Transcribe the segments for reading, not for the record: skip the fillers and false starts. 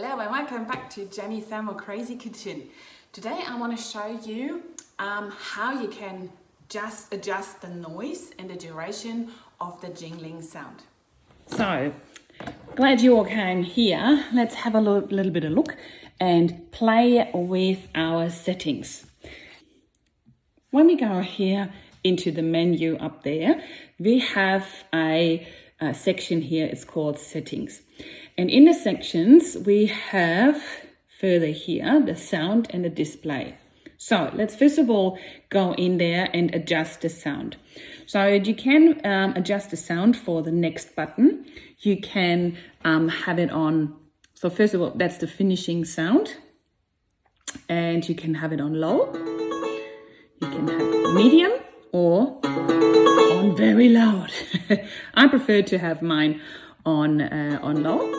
Hello and welcome back to Jenny Thermal Crazy Kitchen. Today I want to show you how you can just adjust the noise and the duration of the jingling sound. So, glad you all came here. Let's have a little bit of look and play with our settings. When we go here into the menu up there, we have a section here, it's called settings. And in the sections, we have further here, the sound and the display. So let's first of all go in there and adjust the sound. So you can adjust the sound for the next button. You can have it on, so first of all, that's the finishing sound. And you can have it on low. You can have it medium or on very loud. I prefer to have mine on low.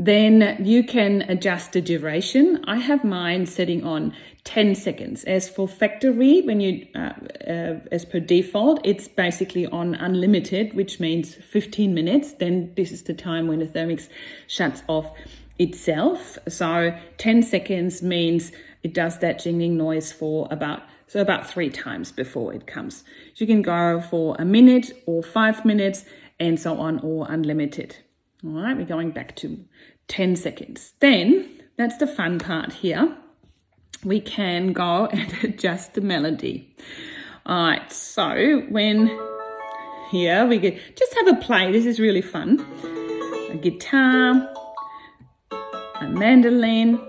Then you can adjust the duration. I have mine setting on 10 seconds. As for factory, when you as per default, it's basically on unlimited, which means 15 minutes. Then this is the time when the Thermomix shuts off itself. So 10 seconds means it does that jingling noise for about 3 times before it comes. So you can go for a minute or 5 minutes and so on, or unlimited. All right, we're going back to 10 seconds. Then, that's the fun part here. We can go and adjust the melody. All right, so when here we get, just have a play. This is really fun. A guitar, a mandolin.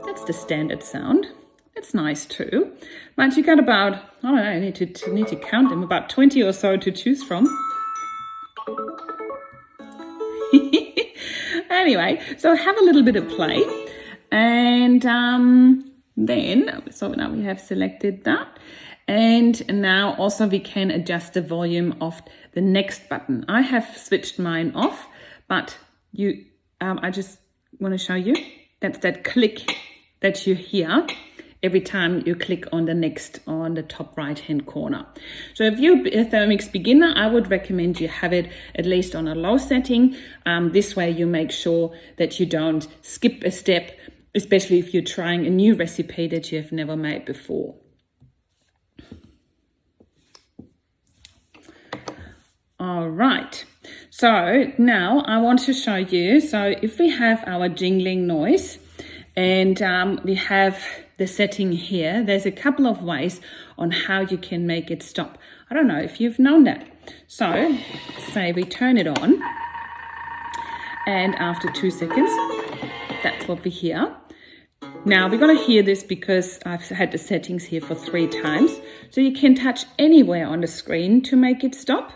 That's the standard sound. That's nice too. But you got about, I don't know, I need to count them, about 20 or so to choose from. Anyway, so have a little bit of play. And then, so now we have selected that. And now also we can adjust the volume of the next button. I have switched mine off, but I just want to show you, that's that click that you hear every time you click on the next on the top right hand corner. So if you're a Thermomix beginner, I would recommend you have it at least on a low setting. This way you make sure that you don't skip a step, especially if you're trying a new recipe that you have never made before. All right, so now I want to show you, so if we have our jingling noise and we have the setting here, there's a couple of ways on how you can make it stop. I don't know if you've known that. So say we turn it on and after 2 seconds, that's what we hear. Now we're going to hear this because I've had the settings here for 3 times. So you can touch anywhere on the screen to make it stop.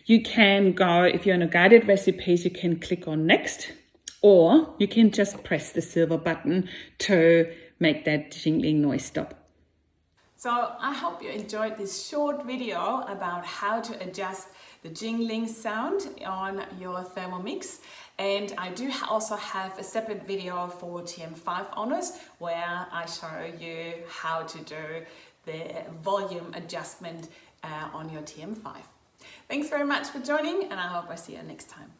You can go, if you're in a guided recipes, you can click on next, or you can just press the silver button to make that jingling noise stop. So I hope you enjoyed this short video about how to adjust the jingling sound on your Thermomix. And I do also have a separate video for TM5 owners where I show you how to do the volume adjustment on your TM5. Thanks very much for joining, and I hope I see you next time.